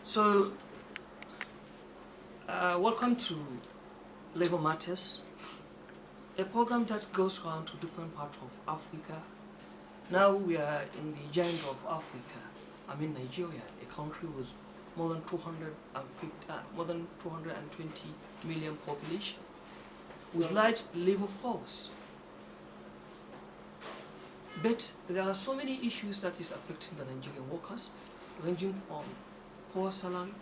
So, welcome to Labor Matters, a program that goes around to different parts of Africa. Now we are in the giant of Africa, Nigeria, a country with more than 220 million population, with large labor force. But there are so many issues that is affecting the Nigerian workers, ranging from poor salary,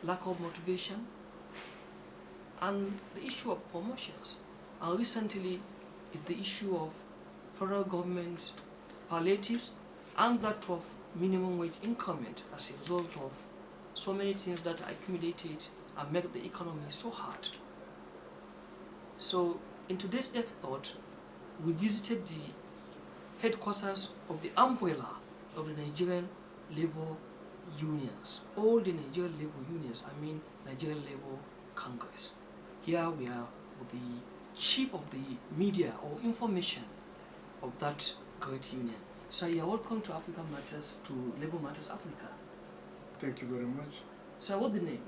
lack of motivation, and the issue of promotions. And recently, it's the issue of federal government palliatives and that of minimum wage increment as a result of so many things that accumulated and make the economy so hard. So, in today's episode, we visited the headquarters of the umbrella of the Nigerian labor unions, all the Nigerian labor unions, Nigerian Labor Congress. Here we are with the chief of the media or information of that great union. So you are welcome to African Matters, to Labor Matters Africa. Thank you very much. So what's the name?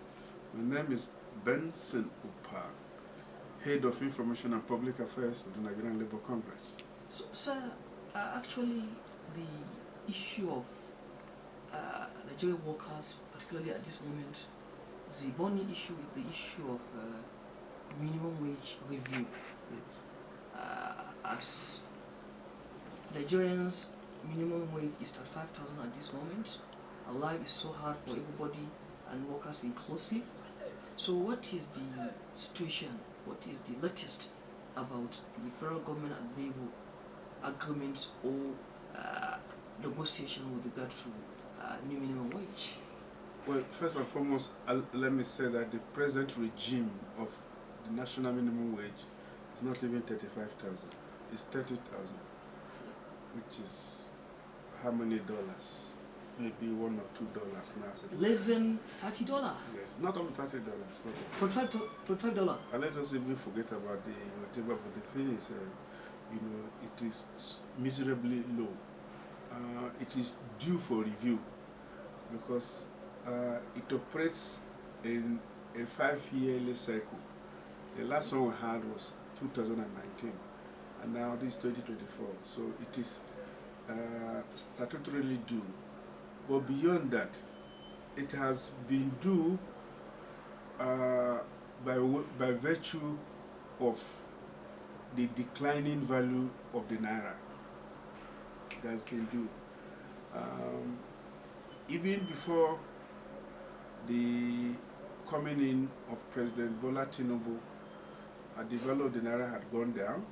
My name is Benson Upa, Head of Information and Public Affairs of the Nigerian Labor Congress. So, sir, actually the issue of Nigerian workers, particularly at this moment, the burning issue is the issue of minimum wage review. As Nigerians, minimum wage is 35,000 at this moment, and life is so hard for everybody and workers inclusive. So what is the situation, what is the latest about the federal government and labor agreements or negotiation with regard to new minimum wage? Well, first and foremost, let me say that the present regime of the national minimum wage is not even 35,000. It's 30,000, which is how many dollars? Maybe $1 or $2 now. Less than $30? Yes, not only $30. $25? And let us even forget about the whatever, but the thing is, it is miserably low. It is due for review because it operates in a 5-yearly cycle. The last one we had was 2019, and now this is 2024. So it is statutorily due. But beyond that, it has been due by virtue of the declining value of the naira. That has been due. Even before the coming in of President Bola Tinubu, the value of the naira had gone down,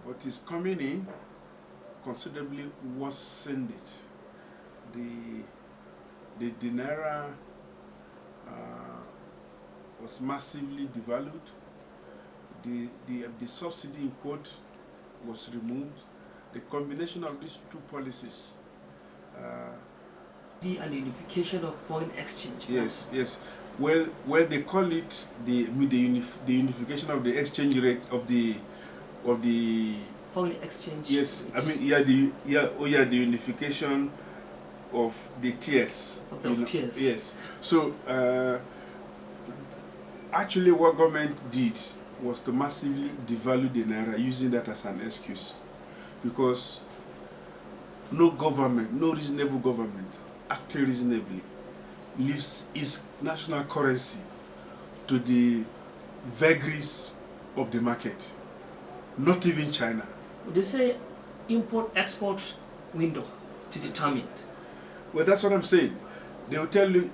but his coming in considerably worsened it. The naira was massively devalued. The subsidy in quote was removed. The combination of these two policies. The unification of foreign exchange. Yes, yes. Well, they call it the unification of the exchange rate of the foreign exchange. Yes, rates. The unification of the tiers. Of the tiers. Yes. So actually, what government did was to massively devalue the naira, using that as an excuse, because no government, no reasonable government, acting reasonably, leaves its national currency to the vagaries of the market. Not even China. They say import-export window to determine. Well, that's what I'm saying. They will tell you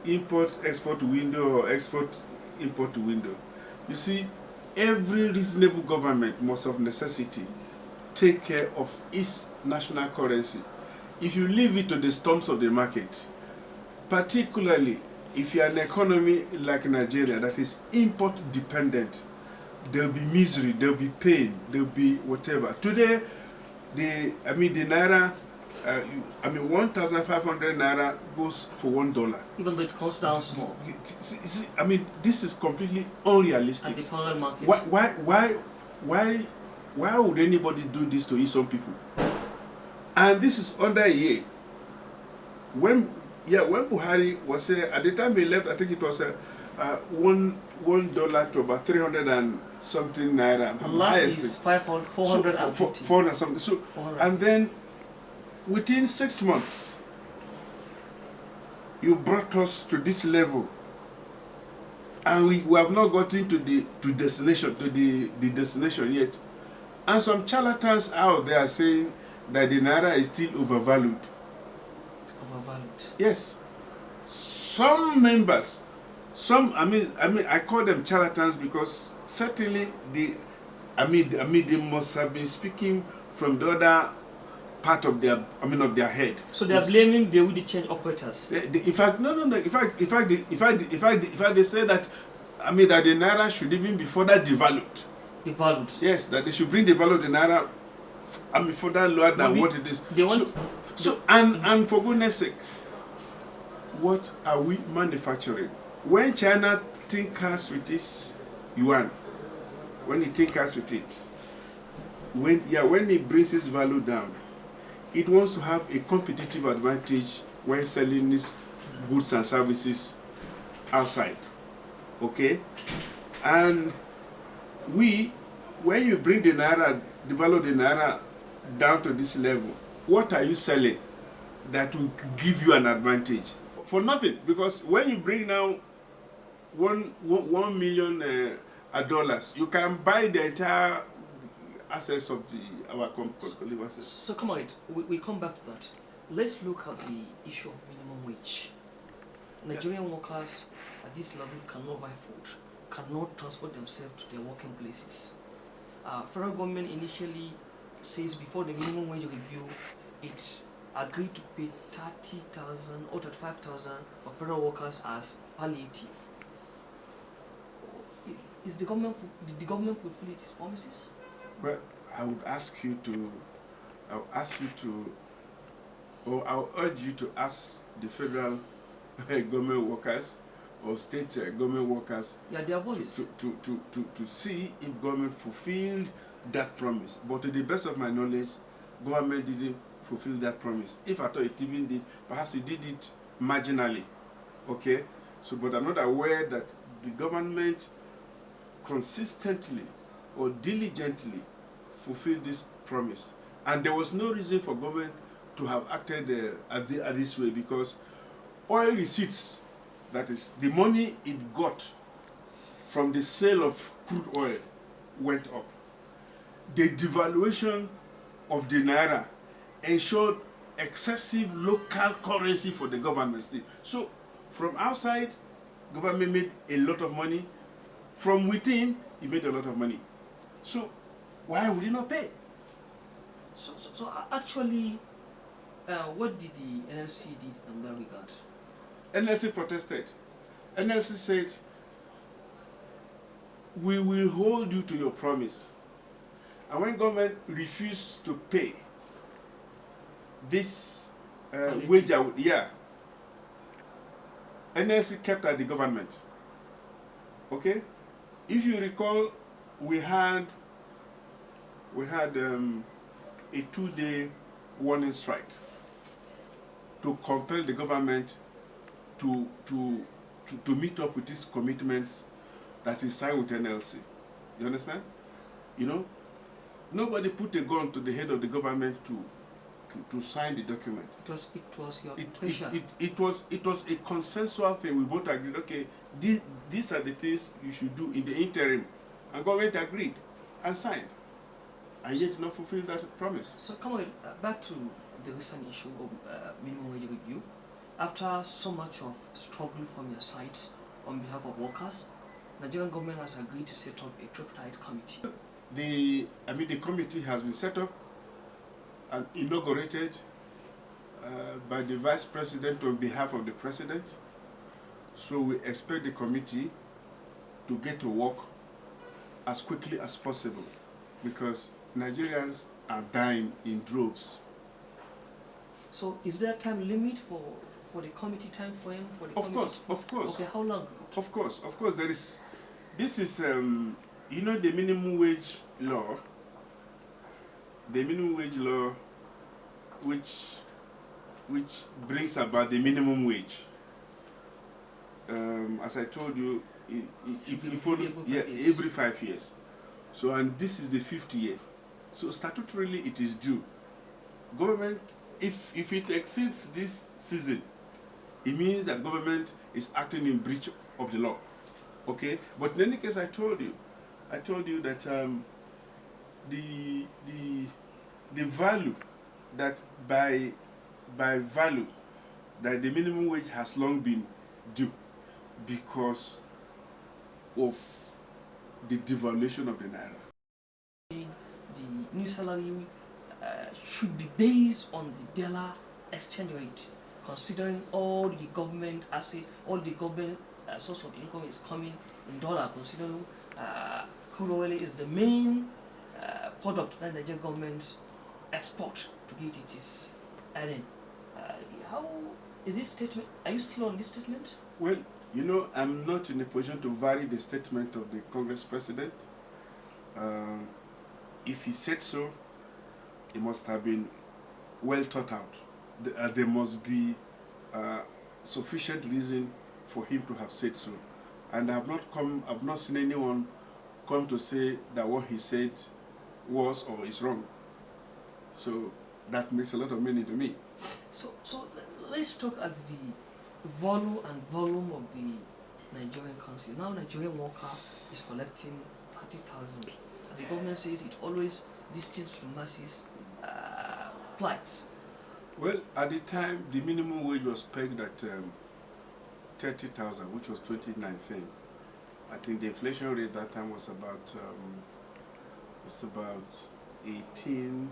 import-export window or export-import window. You see, every reasonable government must of necessity take care of its national currency. If you leave it to the storms of the market, particularly if you are an economy like Nigeria that is import dependent, there will be misery, there will be pain, there will be whatever. Today, the naira, 1,500 naira goes for $1. Even though it comes down small. This is completely unrealistic. At the foreign market. Why would anybody do this to its own people? And this is under a year when Buhari was at the time he left, I think it was $1 to about 300 and something naira. And last is 450. 400 something. So 400. and then within 6 months, you brought us to this level, and we have not gotten to the destination yet. And some charlatans out there are saying that the naira is still overvalued. Overvalued. Yes. Some members, I call them charlatans because certainly they must have been speaking from the other part of their head. So they are blaming the change operators. In fact, no. In fact, they say that that the naira should even be further devalued. Devalued. Yes, that they should bring the value of the naira further lower than what it is. And for goodness sake, what are we manufacturing? When China tinkers with this yuan, when it tinkers with it, when it brings its value down, it wants to have a competitive advantage when selling its goods and services outside. Okay? And when you bring the naira, devalue the naira down to this level, what are you selling that will give you an advantage? For nothing, because when you bring now $1 million dollars, you can buy the entire assets of our company. So come on, we come back to that. Let's look at the issue of minimum wage. Nigerian workers at this level cannot buy food, cannot transport themselves to their working places. Federal government initially says before the minimum wage review, it agreed to pay 30,000 or 35,000 for federal workers as palliative. Did the government fulfill its promises? Well, I'll urge you to ask the federal government workers or state government workers their voice to see if government fulfilled that promise. But to the best of my knowledge, government didn't fulfill that promise. If at all it even did, perhaps it did it marginally. Okay? So, but I'm not aware that the government consistently or diligently fulfilled this promise. And there was no reason for government to have acted this way, because oil receipts, that is, the money it got from the sale of crude oil, went up. The devaluation of the naira ensured excessive local currency for the government still. So from outside, government made a lot of money. From within, it made a lot of money. So why would it not pay? So actually, what did the NLC did in that regard? NLC protested. NLC said, we will hold you to your promise. And when government refused to pay this wage, NLC kept at the government. Okay? If you recall, we had a 2-day warning strike to compel the government to meet up with its commitments that is signed with NLC. You understand? You know, nobody put a gun to the head of the government to sign the document. It was a consensual thing. We both agreed, okay, these are the things you should do in the interim. And government agreed and signed. And yet did not fulfill that promise. So come on, back to the recent issue of minimum wage review. After so much of struggle from your side on behalf of workers, Nigerian government has agreed to set up a tripartite committee. The committee has been set up and inaugurated by the Vice President on behalf of the President. So we expect the committee to get to work as quickly as possible, because Nigerians are dying in droves. So is there a time limit for the committee time frame? Of course. Okay, how long? Of course. There is. This is the minimum wage law. The minimum wage law, which which brings about the minimum wage. As I told you, if you follow, every 5 years. So, and this is the 5th year. So statutorily it is due. Government, if it exceeds this season, it means that government is acting in breach of the law. Okay? But in any case, I told you that the value that by value that the minimum wage has long been due because of the devaluation of the naira. The new salary should be based on the dollar exchange rate, considering all the government assets, all the government source of income is coming in dollar, considering crude oil is the main product that the Nigerian government export to get its earning. How is this statement? Are you still on this statement? Well, you know, I'm not in a position to vary the statement of the Congress president. If he said so, it must have been well thought out. There must be sufficient reason for him to have said so. And I've not seen anyone come to say that what he said was or is wrong. So that makes a lot of meaning to me. So let's talk at the volume of the Nigerian council. Now Nigerian worker is collecting 30,000. The government says it always listens to masses plights. Well, at the time, the minimum wage was pegged at 30,000, which was 2019. I think the inflation rate that time was about 18%,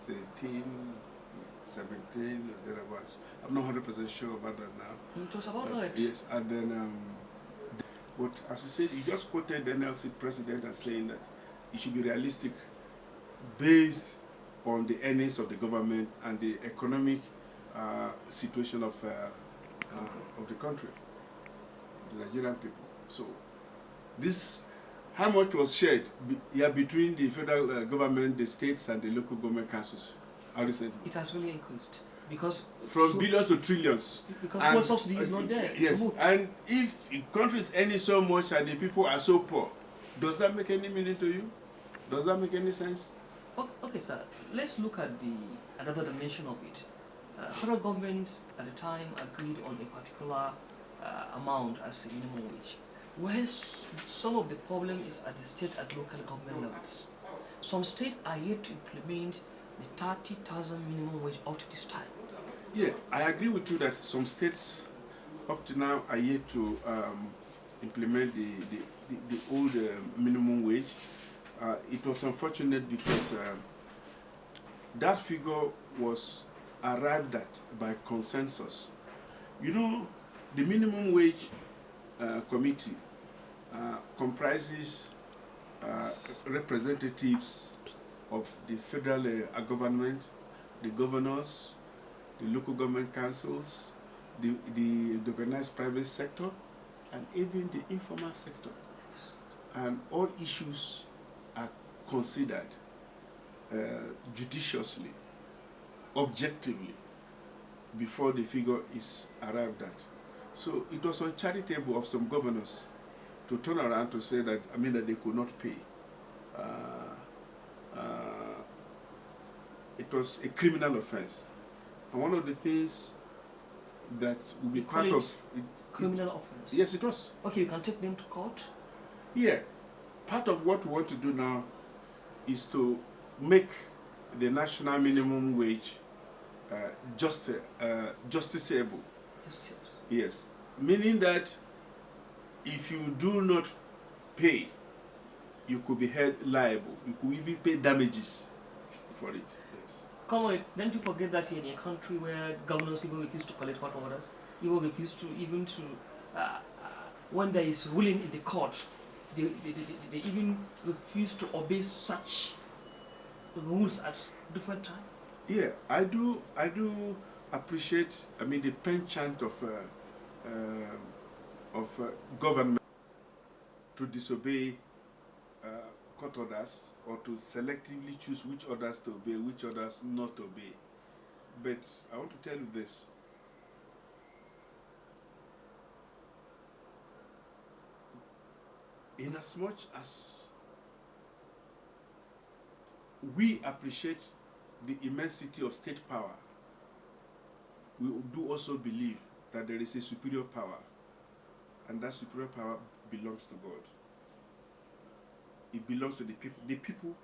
18, 17, or thereabouts. I'm not 100% sure about that now. It was about right. Yes, and then, but as you said, you just quoted the NLC president as saying that it should be realistic based on the earnings of the government and the economic situation of the country, the Nigerian people. So, this, how much was shared between the federal government, the states, and the local government councils? How do you say it? It has really increased because from billions to trillions. Because fuel subsidy is not there. Yes, and if countries earning so much and the people are so poor, does that make any meaning to you? Does that make any sense? Okay, sir. Let's look at another dimension of it. Federal government at the time agreed on a particular amount as a minimum wage. Where some of the problem is at the state and local government levels. Some states are yet to implement the 30,000 minimum wage up to this time. Yeah, I agree with you that some states up to now are yet to implement the old minimum wage. It was unfortunate because that figure was arrived at by consensus. You know, the minimum wage committee comprises representatives of the federal government, the governors, the local government councils, the organized private sector, and even the informal sector. And all issues are considered judiciously, objectively, before the figure is arrived at. So it was uncharitable of some governors to turn around to say that, that they could not pay. It was a criminal offense. And one of the things that will be part of it, criminal offense? Yes, it was. Okay, you can take them to court? Yeah. Part of what we want to do now is to make the national minimum wage justiciable. Justiciable. Yes. Meaning that if you do not pay, you could be held liable. You could even pay damages for it. Yes. Come on, don't you forget that in a country where governors even refuse to collect court orders, even refuse to when there is ruling in the court, they even refuse to obey such rules at different times. Yeah, I do appreciate. The penchant of government to disobey court orders or to selectively choose which orders to obey, which orders not to obey. But I want to tell you this. Inasmuch as we appreciate the immensity of state power, we do also believe that there is a superior power, and that superior power belongs to God. It belongs to the people. The people,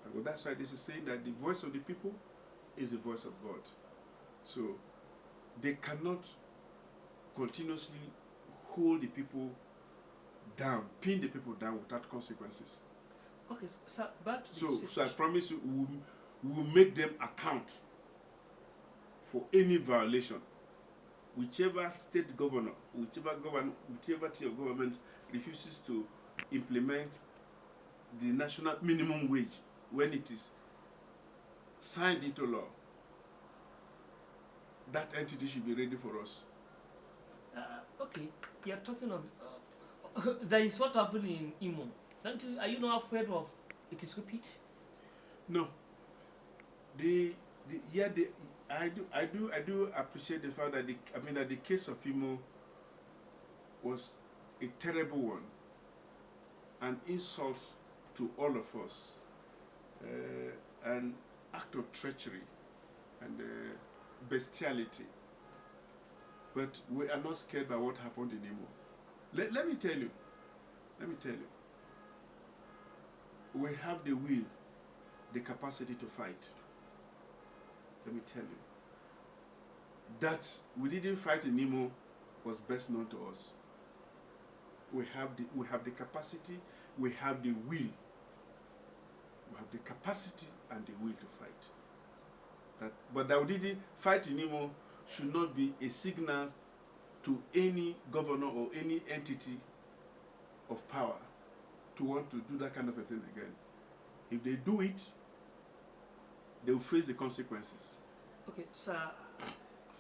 and that's why this is saying that the voice of the people is the voice of God. So they cannot continuously hold the people down, pin the people down without consequences. Okay, so back to the So I promise you, we will make them account for any violation. Whichever state governor, whichever tier of government refuses to implement the national minimum wage when it is signed into law, that entity should be ready for us. Okay, you're talking of that is what happened in Imo. Are you not afraid of it is repeat? No. I do appreciate the fact that that the case of Imo was a terrible one, an insult to all of us, an act of treachery and bestiality. But we are not scared by what happened in Imo. Let me tell you, we have the will, the capacity to fight. Let me tell you, that we didn't fight in Imo was best known to us. We have the capacity, we have the will. We have the capacity and the will to fight. But that we didn't fight in Imo should not be a signal to any governor or any entity of power to want to do that kind of a thing again. If they do it, they will face the consequences. Okay, sir,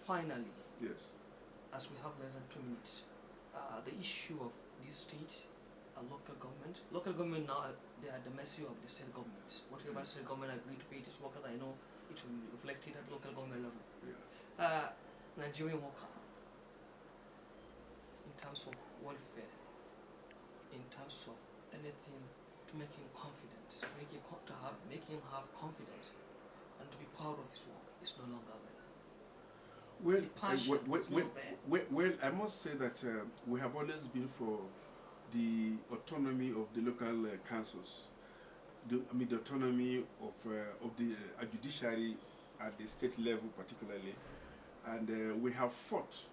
finally, yes, as we have less than 2 minutes, the issue of this state, local government now, they are at the mercy of the state government. Whatever state government agree to pay its workers, I know it will be reflected at local government level. Yeah. Nigerian worker, in terms of welfare, in terms of anything to make him confident, make him have confidence and to be proud of his work, is no longer there. Well, I must say that we have always been for the autonomy of the local councils, the autonomy of the judiciary at the state level particularly, and we have fought.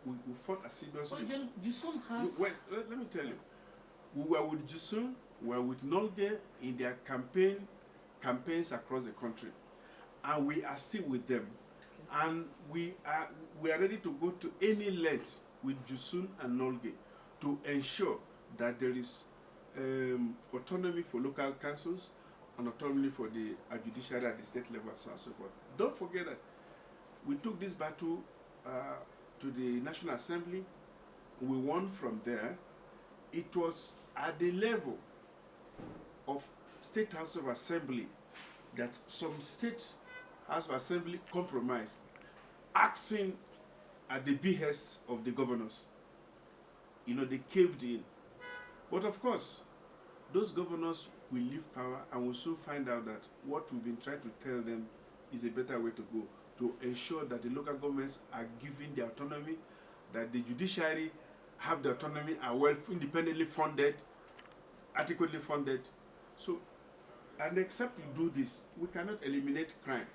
We fought assiduously. Well, Jusun has... let me tell you, we were with Jusun, we were with Nolge in their campaigns across the country, and we are still with them. Okay. And we are ready to go to any length with Jusun and Nolge to ensure that there is autonomy for local councils and autonomy for the judiciary at the state level and so on and so forth. Don't forget that we took this battle to the National Assembly. We won from there. It was at the level of State House of Assembly that some State House of Assembly compromised, acting at the behest of the governors. They caved in. But of course, those governors will leave power and will soon find out that what we've been trying to tell them is a better way to go, to ensure that the local governments are given the autonomy, that the judiciary have the autonomy, are well independently funded, adequately funded. So, and except we do this, we cannot eliminate crime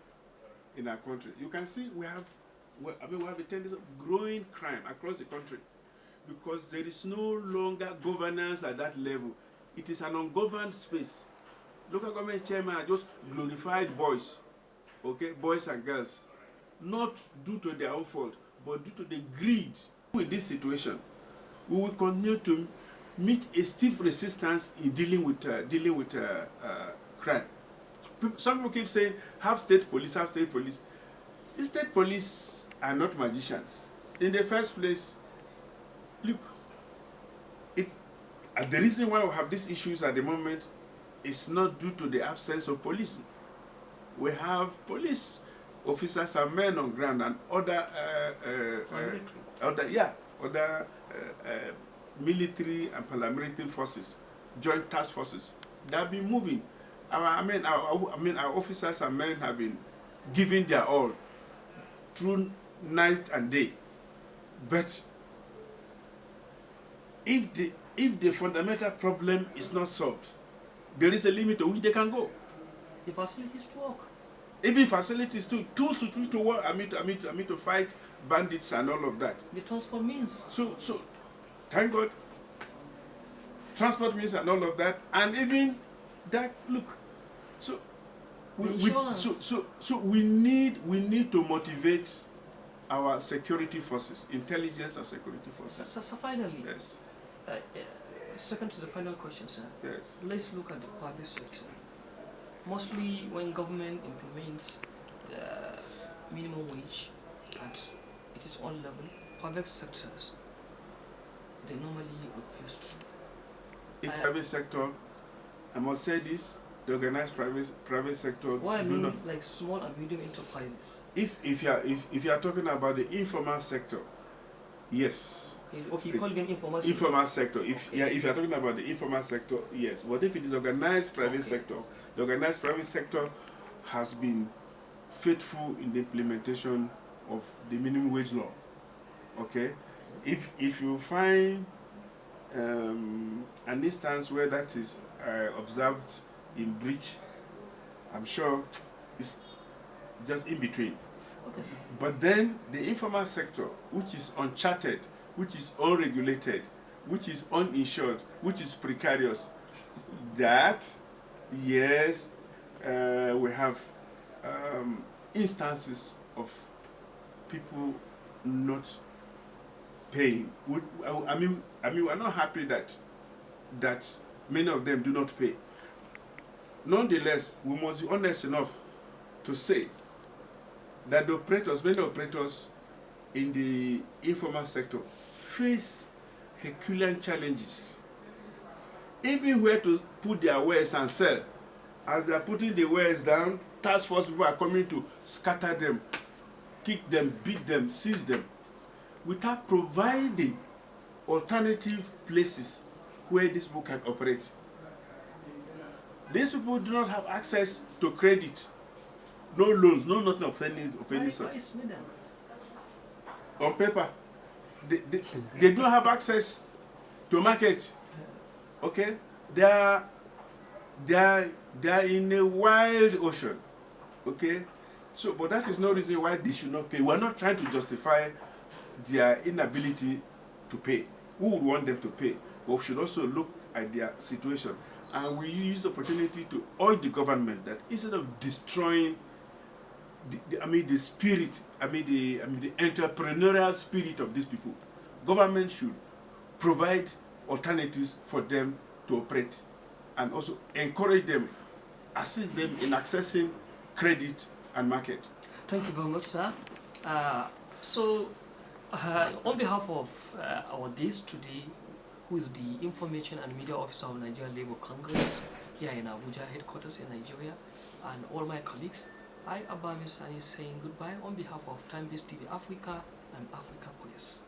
in our country. You can see we have a tendency of growing crime across the country because there is no longer governance at that level. It is an ungoverned space. Local government chairmen are just glorified boys, okay, boys and girls, not due to their own fault, but due to the greed. With this situation, we will continue to meet a stiff resistance in dealing with crime. Some people keep saying, have state police, have state police. The state police are not magicians. In the first place, look, the reason why we have these issues at the moment is not due to the absence of police. We have police officers and men on ground, and other military and paramilitary forces, joint task forces that have been moving. Our officers and men have been giving their all through night and day. But if the fundamental problem is not solved, there is a limit to which they can go. The facilities to work. Even facilities too, tools to work. To fight bandits and all of that. The transport means. So thank God, transport means and all of that, and even that. Look, so we need to motivate our security forces, intelligence and security forces. So finally, yes. Second to the final question, sir. Yes. Let's look at the private sector. Mostly when government implements minimum wage at its own level, private sectors, they normally refuse to. In private sector, I must say this, the organized private sector not like small and medium enterprises. If you are talking about the informal sector, yes. Okay, you call it informal sector. Informal sector. If you are talking about the informal sector, yes. But if it is organized private sector, the organized private sector has been faithful in the implementation of the minimum wage law. Okay, if you find an instance where that is observed in breach, I'm sure it's just in between. Okay, sir. But then the informal sector, which is uncharted, which is unregulated, which is uninsured, which is precarious, that, yes, we have instances of people not paying. We're not happy that many of them do not pay. Nonetheless, we must be honest enough to say that many operators in the informal sector face Herculean challenges. Even where to put their wares and sell. As they are putting the wares down, task force people are coming to scatter them, kick them, beat them, seize them, without providing alternative places where these people can operate. These people do not have access to credit, no loans, no nothing of any sort. On paper, they don't have access to market. Okay, they are in a wild ocean. Okay, so but that is no reason why they should not pay. We are not trying to justify their inability to pay. We would want them to pay, but we should also look at their situation, and we use the opportunity to urge the government that instead of destroying the spirit, the entrepreneurial spirit of these people, government should provide alternatives for them to operate, and also encourage them, assist them in accessing credit and market. Thank you very much, sir. On behalf of our guest today, who is the Information and Media Officer of Nigeria Labour Congress here in Abuja headquarters in Nigeria, and all my colleagues, I, Abba Misani, saying goodbye on behalf of Time-Based TV Africa and Africa Press.